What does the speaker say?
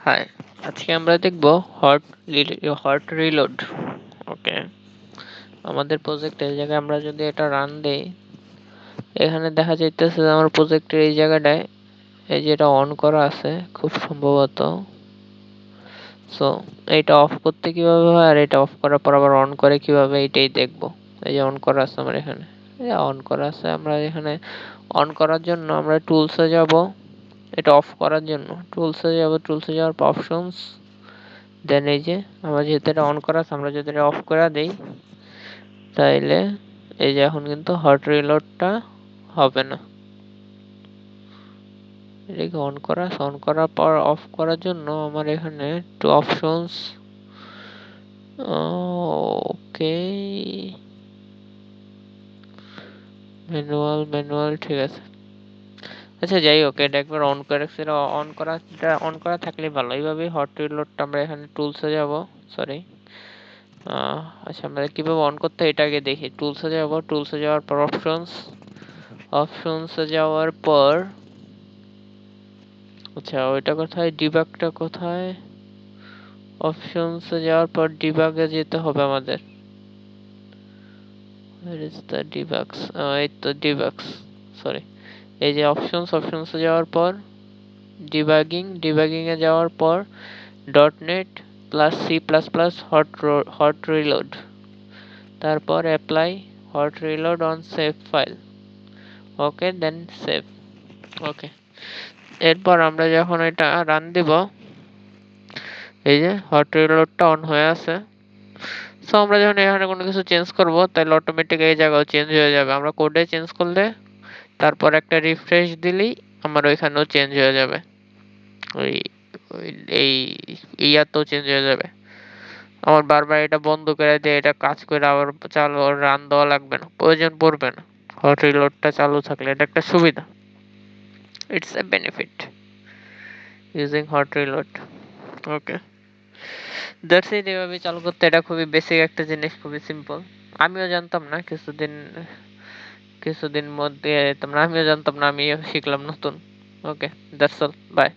High, আজকে আমরা দেখব হট রিলোড। ওকে, আমাদের প্রজেক্টে এই জায়গায় আমরা যদি এটা রান দেই, এখানে দেখা যাইতেছে যে আমার প্রজেক্টের এই জায়গাটায় এই যে এটা অন করা আছে খুব সম্ভবত। সো এইটা অফ করতে কিভাবে হয় আর এটা অফ করার পর আবার অন করে কিভাবে, এইটাই দেখব। এই যে অন করা আছে আমার এখানে, এই যে অন করা আছে। আমরা এখানে অন করার জন্য আমরা টুলসে যাব, এটা অফ করার জন্য টুলসে যাব, টুলসে যাওয়ার পর অপশনস, দেন এই যে আমরা যেহেতু এটা অন করা আছে আমরা যদি এটা অফ করে দেই তাইলে এই যে এখন কিন্তু হট রিলোডটা হবে না। এটাকে অন করা, অন করার পর অফ করার জন্য আমার এখানে টু অপশনস, ওকে, ম্যানুয়াল ঠিক আছে। আচ্ছা যাই হোক, এটা একবার অন করে, সেটা অন করা থাকলেই ভালো। এইভাবেই হট রিলোডটা আমরা এখানে টুলসে যাব, সরি, আচ্ছা আমরা কিভাবে অন করতে হয় এটা আগে দেখি। টুলসে যাব, টুলসে যাওয়ার পর অপশনসে যাওয়ার পর, আচ্ছা ওইটা কোথায়, ডিবাগটা কোথায়? অপশনসে যাওয়ার পর ডিবাগে যেতে হবে আমাদের। where is the debugs? এই তো ডিবাগস, সরি, এই যে অপশনসে যাওয়ার পর ডিবাগিং এ যাওয়ার পর .NET plus C++ hot reload, তারপর apply hot reload on save file. Okay, then save. Okay, এরপর আমরা যখন এটা রান দিব, এই যে হট রিলোডটা অন হয়ে আছে। সো আমরা যখন এখানে কোনো কিছু চেঞ্জ করব তাহলে অটোমেটিক এই জায়গাও চেঞ্জ হয়ে যাবে। আমরা কোডে চেঞ্জ করলে তারপর একটা রিফ্রেশ দিলেই আমার ওইখানেও চেঞ্জ হয়ে যাবে, ওই এই ইয়াতেও চেঞ্জ হয়ে যাবে। আমার বারবার এটা বন্ধ করে দিয়ে এটা কাজ করে আবার চালু রান দেওয়া লাগবে না, প্রয়োজন পড়বে না। হট রিলোডটা চালু থাকলে এটা একটা সুবিধা, it's a benefit using hot reload. Okay, that's it. এভাবে চালু করতে, এটা খুবই বেসিক একটা জিনিস, খুবই সিম্পল। আমিও জানতাম না, কিছুদিন মধ্যে তোমরা, আমিও জানতাম না, আমিও শিখলাম নতুন। ওকে, দ্যাটস অল, বাই।